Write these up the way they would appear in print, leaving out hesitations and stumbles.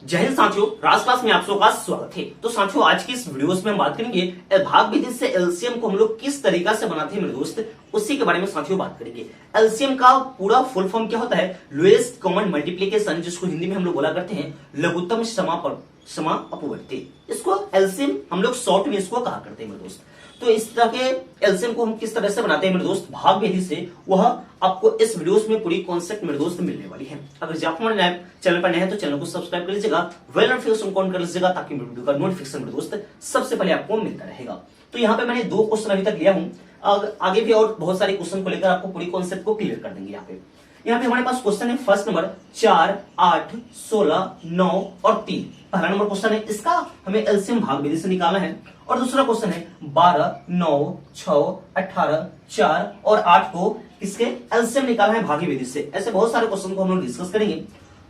जय हिंद साथियों, राज क्लास में आप सबका स्वागत है। तो साथियों, आज की इस वीडियोस में हम बात करेंगे भाग विधि से एलसीएम को हम लोग किस तरीका से बनाते हैं मेरे दोस्त, उसी के बारे में साथियों बात करेंगे। एलसीएम का पूरा फुल फॉर्म क्या होता है? लोएस्ट कॉमन मल्टीप्लिकेशन, जिसको हिंदी में हम लोग बोला करते हैं लघुत्तम समा अपवर्ती। इसको एलसीएम हम लोग शॉर्ट में इसको कहा करते हैं मेरे दोस्त। तो इस तरह के एलसीएम को हम किस तरह से बनाते हैं मेरे दोस्त भाग विधि से, वह आपको इस वीडियोस में पूरी कॉन्सेप्ट मेरे दोस्त मिलने वाली है। अगर आप हमारे चैनल पर नए हैं तो चैनल को सब्सक्राइब कर लीजिएगा, बेल नोटिफिकेशन ऑन कर लीजिएगा, ताकि वीडियो का नोटिफिकेशन मेरे दोस्त सबसे पहले आपको मिलता रहेगा। तो यहाँ पे मैंने 2 क्वेश्चन अभी तक लिया हूँ, आगे भी और बहुत सारे क्वेश्चन को लेकर आपको पूरी कॉन्सेप्ट को क्लियर कर देंगे। यहाँ पे हमारे पास क्वेश्चन है फर्स्ट नंबर 4, 8, 16, 9 और 3। पहला नंबर क्वेश्चन है, इसका हमें एलसीएम भाग विधि से निकालना है। और दूसरा क्वेश्चन है 12, 9, 6, 18, 4 और 8 को इसके एलसीएम निकालना है भागी विधि से। ऐसे बहुत सारे क्वेश्चन को हम लोग डिस्कस करेंगे।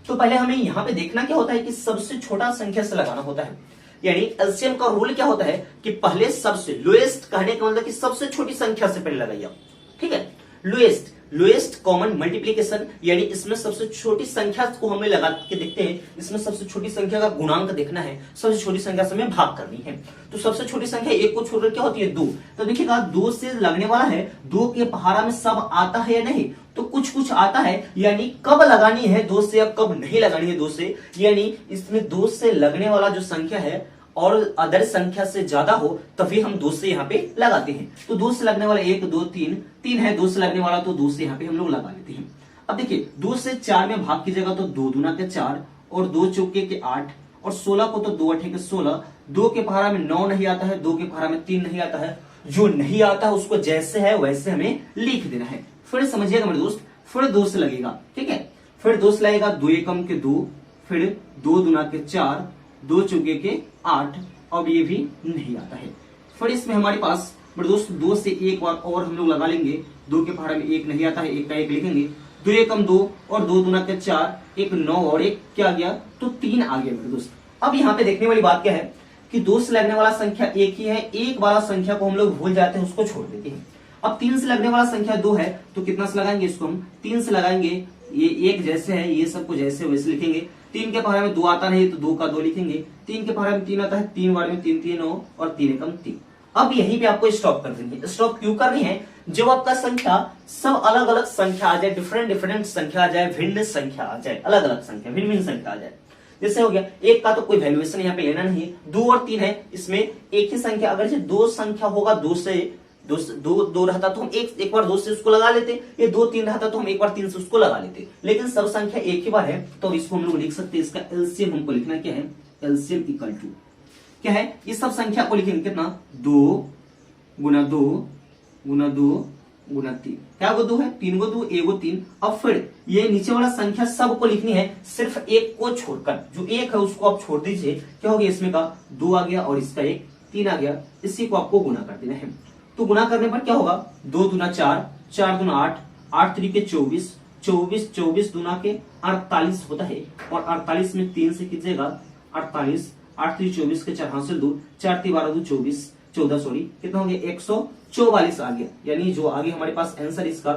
तो पहले हमें यहाँ पे देखना क्या होता है कि सबसे छोटा संख्या से लगाना होता है। यानी एलसीएम का रूल क्या होता है कि पहले सबसे लोएस्ट, कहने का मतलब कि सबसे छोटी संख्या से पहले लगाइए, ठीक है। लोएस्ट कॉमन मल्टीप्लिकेशन, यानी इसमें सबसे छोटी संख्या को हमें लगा के देखते हैं। इसमें सबसे छोटी संख्या का गुणांक देखना है, सबसे छोटी संख्या से हमें भाग करनी है। तो सबसे छोटी संख्या 1 को छोड़कर क्या होती है? 2। तो देखिएगा 2 से लगने वाला है, 2 के पहाड़ा में सब आता है या नहीं? तो कुछ कुछ आता है, यानी कब लगानी है 2 से या कब नहीं लगानी है 2 से। यानी इसमें 2 से लगने वाला जो संख्या है और अदर संख्या से ज्यादा हो तभी हम 2 से यहाँ पे लगाते हैं। तो 2 से लगने वाला 1, 2, 3 है, 2 से लगने वाला तो 2 से यहाँ पे हम लोग लगा लेते हैं। अब देखिए 2 से 4 में भाग कीजिएगा तो 2 दूना के 4 और 2 चौके के 8 और 16 को तो 2 अठे के 16। 2 के पहाड़ा में 9 नहीं आता है, 2 के पहाड़ा में 3 नहीं आता है। जो नहीं आता है उसको जैसे है वैसे हमें लिख देना है। फिर समझिएगा मेरे दोस्त, फिर 2 से लगेगा, ठीक है। फिर 2 से लगेगा 2 एकम के 2, फिर 2 दूना के 4, 2 चौके के 8। अब ये भी नहीं आता है। फिर इसमें हमारे पास मेरे दोस्त 2 से एक बार और हम लोग लगा लेंगे। 2 के पहाड़े में 1 नहीं आता है, 1 का 1 लिखेंगे। 2 एकम 2 और 2 दूना के 4, 1 9 और 1 क्या आ गया? तो 3 आ गया मेरे दोस्त। अब यहाँ पे देखने वाली बात क्या है कि 2 से लगने वाला संख्या 1 ही है, 1 वाला संख्या को हम लोग भूल जाते हैं, उसको छोड़ देते हैं। अब 3 से लगने वाला संख्या 2 है, तो कितना से लगाएंगे इसको? हम 3 से लगाएंगे। ये 1 जैसे है, ये सबको जैसे वैसे लिखेंगे। 3 के पहाड़े में 2 आता नहीं तो 2 का 2 लिखेंगे। 3 के पहाड़े में 3 आता है, 3 बार में 3 3 9 और 3 एकम 3। अब यहीं पे आपको स्टॉप कर देंगे। स्टॉप क्यों कर रही है? जब आपका संख्या सब अलग अलग संख्या आ जाए, डिफरेंट संख्या आ जाए, भिन्न संख्या आ जाए, अलग अलग संख्या, भिन्न संख्या आ जाए। जैसे हो गया 1 का तो कोई वैल्यूएशन यहाँ पे लेना नहीं है। 2 और 3 है, इसमें एक ही संख्या, अगर जो 2 संख्या होगा 2 से 2 रहता तो हम एक बार 2 से उसको लगा लेते। ये 2 3 रहता तो हम एक बार 3 से उसको लगा लेते। लेकिन सब संख्या एक ही बार है, तो इसको हम लोग लिख सकते हैं। इसका एलसीएम हमको लिखना क्या है? एलसीएम इक्वल टू क्या है? इस सब संख्या को लिखेंगे कितना? 2 गुना 2 गुना 2 गुना 3। क्या गो 2 है? 3 गो 2, 1 गो 3। अब फिर ये नीचे वाला संख्या सबको लिखनी है, सिर्फ 1 को छोड़कर। जो 1 है उसको आप छोड़ दीजिए। क्या हो गया? इसमें का 2 आ गया और इसका 1 3 आ गया। इसी को आपको गुना कर देना है। तो गुना करने पर क्या होगा? 2 दूना 4, 4 दूना 8, 8 3 के 24, 24 दूना के 48 होता है। और 48 में 3 से कीजिएगा 48, 8 3 24 के 4 हासिल 2, 4 3 12 2 24, 14 सॉरी कितना हो गया? 144 आ गया। यानी जो आगे हमारे पास आंसर इसका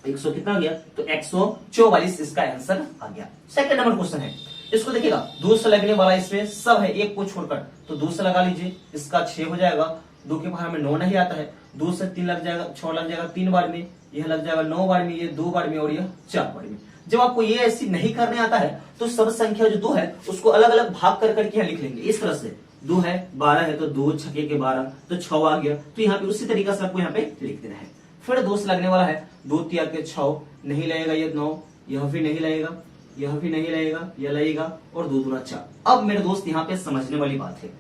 100 कितना आ गया? तो 144 इसका आंसर आ गया। सेकंड नंबर क्वेश्चन है, इसको देखिएगा 2 से लगने वाला इसमें सब है, 1 को छोड़कर, तो 2 से लगा लीजिए। इसका 6 हो जाएगा। 2 के पहाड़ में 9 नहीं आता है, 2 से 3 लग जाएगा, 6 लग जाएगा 3 बार में, यह लग जाएगा 9 बार में, ये 2 बार में और यह 4 बार में। जब आपको ये ऐसी नहीं करने आता है तो सब संख्या जो 2 है उसको अलग अलग भाग कर करके यहाँ लिख लेंगे। इस तरह से 2 है, 12 है तो 2 छके के 12, तो 6 आ गया। तो यहाँ पे उसी तरीका से आपको यहाँ पे लिख देना है। फिर 2 से लगने वाला है, 2 3 के 6 नहीं लगेगा, ये 9, यह भी नहीं लगेगा, यह भी नहीं लगेगा, यह लगेगा और 2 दूना 4। अब मेरे दोस्त यहाँ पे समझने वाली बात है,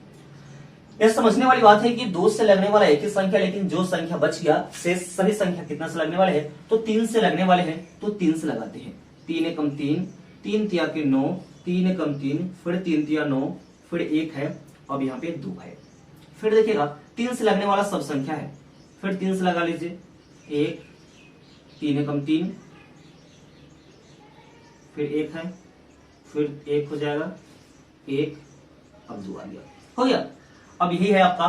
यह समझने वाली बात है कि 2 से लगने वाला एक ही संख्या, लेकिन जो संख्या बच गया शेष सभी संख्या कितना से लगने वाले हैं? तो 3 से लगने वाले हैं, तो 3 से लगाते हैं। 3 एकम 3, 3 तिया के 9, 3 एकम 3, फिर 3 तिया 9, फिर 1 है, अब यहाँ पे 2 है। फिर देखिएगा 3 से लगने वाला सब संख्या है, फिर 3 से लगा लीजिए। 1, 3 एकम 3, फिर 1 है, फिर 1 हो जाएगा 1, अब 2 आ गया, हो गया। अब यही है आपका।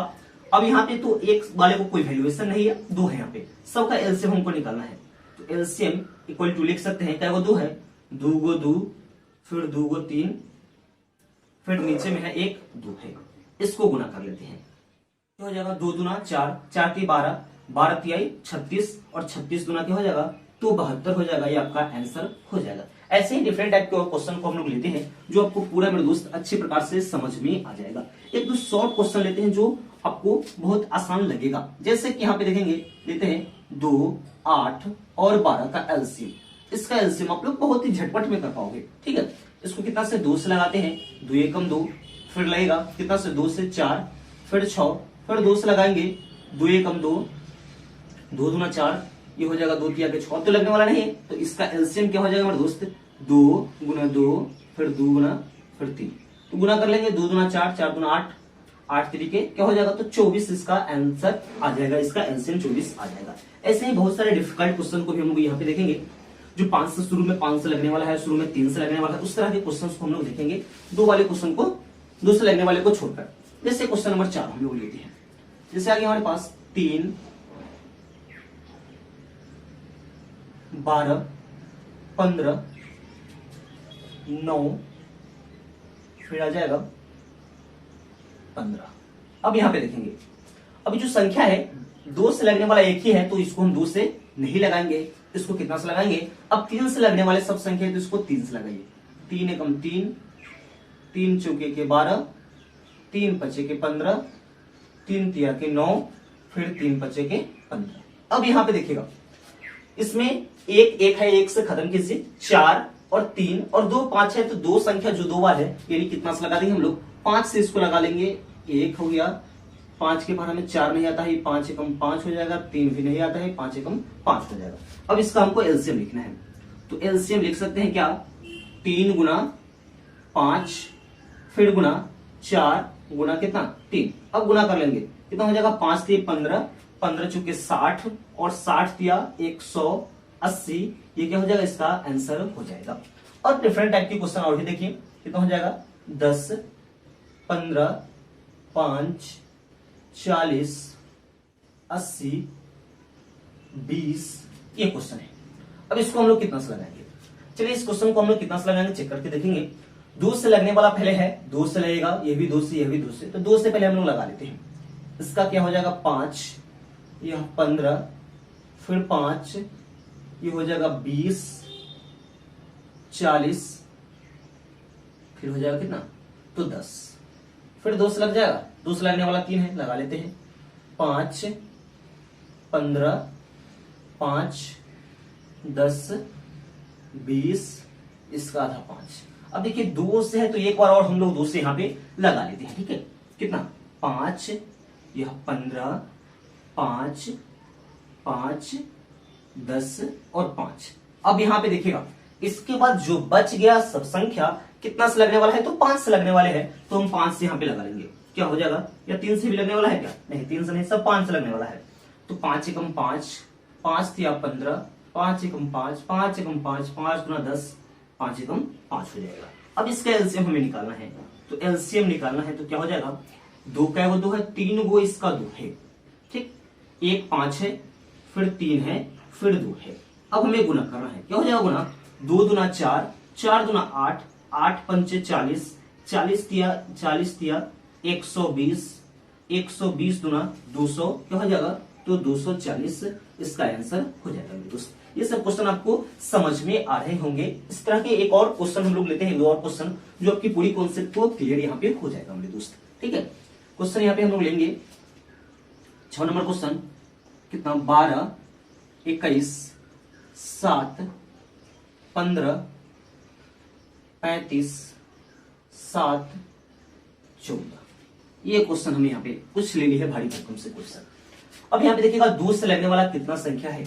अब यहाँ पे तो 1 वाले को कोई वैल्यूएशन नहीं है, 2 है, यहाँ पे सबका एलसीएम हमको निकालना है। तो एलसीएम इक्वल टू लिख सकते हैं, क्या वो 2 है, 2 गो 2, फिर 2 गो 3, फिर नीचे में है एक 2 है, इसको गुना कर लेते हैं। क्या हो जाएगा 2 दूना 4, 4 × 12, 12 × 36 और 36 दूना क्या हो जाएगा तो 72 हो जाएगा। ये आपका आंसर हो जाएगा। ऐसे ही डिफरेंट टाइप के और क्वेश्चन को हम लोग लेते हैं जो आपको पूरा मेरे दोस्त अच्छी प्रकार से समझ में आ जाएगा। एक दो शॉर्ट क्वेश्चन लेते हैं जो आपको बहुत आसान लगेगा। जैसे कि यहाँ पे देखेंगे, लेते हैं 2, 8 और 12 का एलसीएम। इसका एलसीएम आप लोग बहुत ही झटपट में कर पाओगे। ठीक है, इसको कितना से 2 से लगाते हैं, 2 एकम 2, फिर लगेगा कितना से 2 से 4, फिर 6, फिर 2 से लगाएंगे 2 एकम 2, 2 दूना 4, ये हो जाएगा 2 × 3 = 6, तो लगने वाला नहीं है। तो इसका एलसीएम क्या हो जाएगा मेरे दोस्त 2 × 2, फिर 2 गुना फिर 3, तो गुना कर लेंगे 2 दूना 4, 4 दूना 8, 8 तरीके क्या हो जाएगा तो 24 इसका आंसर आ जाएगा। इसका एलसीएम 24 आ जाएगा। ऐसे ही बहुत सारे डिफिकल्ट क्वेश्चन को भी हम लोग यहाँ पे देखेंगे जो 5 से शुरू में 5 से लगने वाला है, शुरू में 3 से लगने वाला है, उस तरह के क्वेश्चन को हम लोग देखेंगे। 2 वाले क्वेश्चन को 2 से लगने वाले को छोड़कर। जैसे क्वेश्चन नंबर 4 हम लोग लेते हैं। जैसे आगे हमारे पास 3, 12, 15, 9, फिर आ जाएगा 15। अब यहां पे देखेंगे, अभी जो संख्या है 2 से लगने वाला एक ही है, तो इसको हम 2 से नहीं लगाएंगे। इसको कितना से लगाएंगे, अब 3 से लगने वाले सब संख्या है तो इसको 3 से लगाइए। 3 एकम 3, 3 चौके के 12, 3 पचे के 15, 3 तिया के 9, फिर 3 पचे के 15। अब यहां पे देखिएगा, इसमें एक है, एक से खत्म कीजिए, 4 और 3 और 2 5 है, तो 2 संख्या जो 2 बार है यानी कितना से लगा देंगे हम लोग 5 से इसको लगा लेंगे। 1 हो गया, 5 के बाद हमें 4 नहीं आता है, 5 एकम 5 हो जाएगा, 3 भी नहीं आता है, 5 एकम 5 हो जाएगा। अब इसका हमको एलसीएम लिखना है, तो एलसीएम लिख सकते हैं क्या 3 गुना 5, फिर गुना 4 गुना कितना 3। अब गुना कर लेंगे, कितना हो जाएगा 5 × 3 = 15, 15 चुके 60 और 60 × 3 = 180। ये क्या हो जाएगा इसका आंसर हो जाएगा। और डिफरेंट टाइप के क्वेश्चन और भी देखिए, कितना हो जाएगा 10, 15, 5, 40, 80, 20, ये क्वेश्चन है। अब इसको हम लोग कितना से लगाएंगे, चलिए इस क्वेश्चन को हम लोग कितना से लगाएंगे चेक करके देखेंगे। 2 से लगने वाला पहले है, 2 से लगेगा, ये भी 2 से, ये भी 2 से, तो 2 से पहले हम लोग लगा लेते हैं। इसका क्या हो जाएगा 5, यह 15, फिर 5, ये हो जाएगा 20, 40, फिर हो जाएगा कितना तो 10, फिर 2 से लग जाएगा, 2 से लगने वाला 3 है, लगा लेते हैं। 5, 15, 5, 10, 20, इसका आधा 5। अब देखिए 2 से है तो एक बार और हम लोग 2 से यहां पे लगा लेते हैं। ठीक है, कितना 5, यह 15, 5, 5, 10 और 5। अब यहां पे देखिएगा, इसके बाद जो बच गया सब संख्या कितना से लगने वाला है तो 5 से लगने वाले हैं, तो हम 5 से यहां पे लगा लेंगे। क्या हो जाएगा, या 3 से भी लगने वाला है क्या, नहीं 3 से नहीं, सब 5 से लगने वाला है। तो 5 एकम 5, 5 × 3 = 15, 5 एकम 5, 5 एकम 5, 5 × 10, 5 एकम 5 हो जाएगा। अब इसका एलसीएम हमें निकालना है, तो एलसीएम निकालना है तो क्या हो जाएगा 2 का वो 2 है, 3 गो इसका 2 है। ठीक, 1 5 है, फिर 3 है, फिर 2 है। अब हमें गुना करना है, क्या हो जाएगा गुना, 2 दूना 4, 4 दूना 8, 8 पंचे 40, 40 तिया 120, 120 दूना 200, क्या हो जाएगा तो 240 इसका आंसर हो जाएगा मेरे दोस्त। ये सब क्वेश्चन आपको समझ में आ रहे होंगे। इस तरह के एक और क्वेश्चन हम लोग लेते हैं, 2 और क्वेश्चन जो आपकी पूरी कॉन्सेप्ट को क्लियर यहाँ पे हो जाएगा मेरे दोस्त। ठीक है, क्वेश्चन यहाँ पे हम लोग लेंगे 6 नंबर क्वेश्चन, कितना 12, 21, 7, 15, 35, 7, 14। ये क्वेश्चन हमें यहाँ पे कुछ ले ली है भारी भरकम से क्वेश्चन। अब यहाँ पे देखिएगा 2 से लगने वाला कितना संख्या है,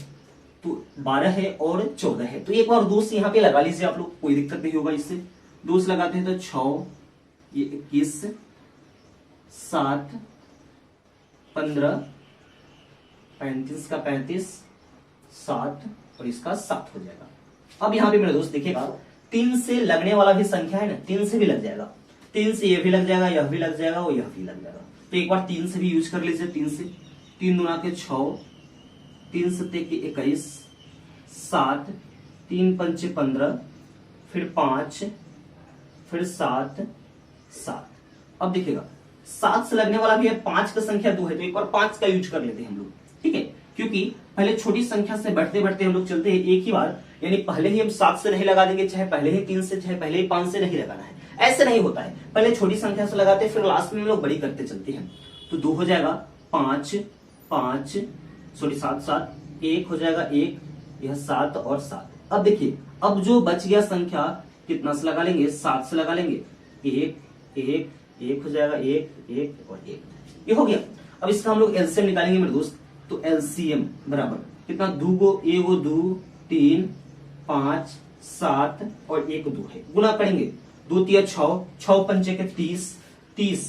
तो 12 है और 14 है, तो एक बार 2 से यहाँ पे लगा लीजिए आप लोग, कोई दिक्कत नहीं होगा इससे। 2 से लगाते हैं तो 6, ये 21, 7, 15, 35 का 35, 7 और इसका 7 हो जाएगा। अब यहाँ पे मेरे दोस्त देखिएगा 3 से लगने वाला भी संख्या है ना, 3 से भी लग जाएगा, 3 से ये भी लग जाएगा, यह भी लग जाएगा और यह भी लग जाएगा, तो एक बार 3 से भी यूज कर लीजिए। 3 से 3 दूना के 6, 3 सत्ते के 21, 7, 3 पंचे 15, फिर 5, फिर 7, 7। अब देखिएगा 7 से लगने वाला भी है, 5 का संख्या 2 है, तो एक और 5 का यूज कर लेते हैं हम लोग, ठीक है, क्योंकि पहले छोटी संख्या से बढ़ते बढ़ते हम लोग चलते हैं एक ही बार, यानी पहले ही हम 7 से नहीं लगा देंगे, चाहे पहले ही 3 से, चाहे पहले ही 5 से नहीं लगाना है, ऐसे नहीं होता है। पहले छोटी संख्या से लगाते हैं, फिर लास्ट में हम लोग बड़ी करते चलते हैं। तो 2 हो जाएगा 5 5 सॉरी 7 7, 1 हो जाएगा 1, यह 7 और 7। अब देखिए अब जो बच गया संख्या कितना से लगा लेंगे, 7 से लगा लेंगे, 1 1 1 हो जाएगा 1 1 और 1, ये हो गया। अब इसका हम लोग एलसीएम निकालेंगे मेरे दोस्त, तो एलसीएम बराबर कितना, 2 को 1 2 3 5 7 और 1 2 है, गुना करेंगे, 2 3 6 6 पंचे के 30 30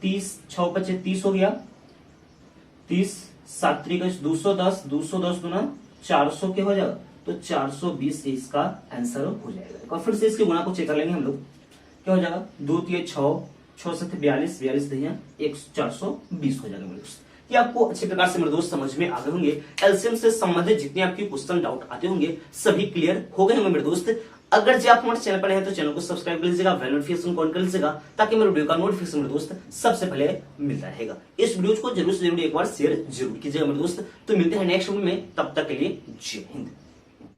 30 6 पंचे 30 हो गया, 30 7 3 210 210 गुना 400 के हो जाएगा, तो 420 इसका आंसर हो जाएगा। और फिर से इसके गुना को चेक कर लेंगे हम लोग, क्या हो जाएगा, 2 3 6 6 से 42 42 दहिया 420 हो जाएगा मेरे दोस्त। ये आपको अच्छे प्रकार से मेरे दोस्त समझ में आ गए होंगे। एलसीएम से संबंधित जितने आपके क्वेश्चन डाउट आते होंगे सभी क्लियर हो गए होंगे मेरे दोस्त। अगर जो आप हमारे चैनल पर हैं तो चैनल को सब्सक्राइब कर लीजिएगा, बेल नोटिफिकेशन ऑन कर लीजिएगा, ताकि मेरे वीडियो का नोटिफिकेशन मेरे दोस्त सबसे पहले मिलता रहेगा। इस वीडियो को जरूर से जरूर एक बार शेयर जरूर कीजिएगा मेरे दोस्त। तो मिलते हैं नेक्स्ट वीडियो में, तब तक के लिए जय हिंद।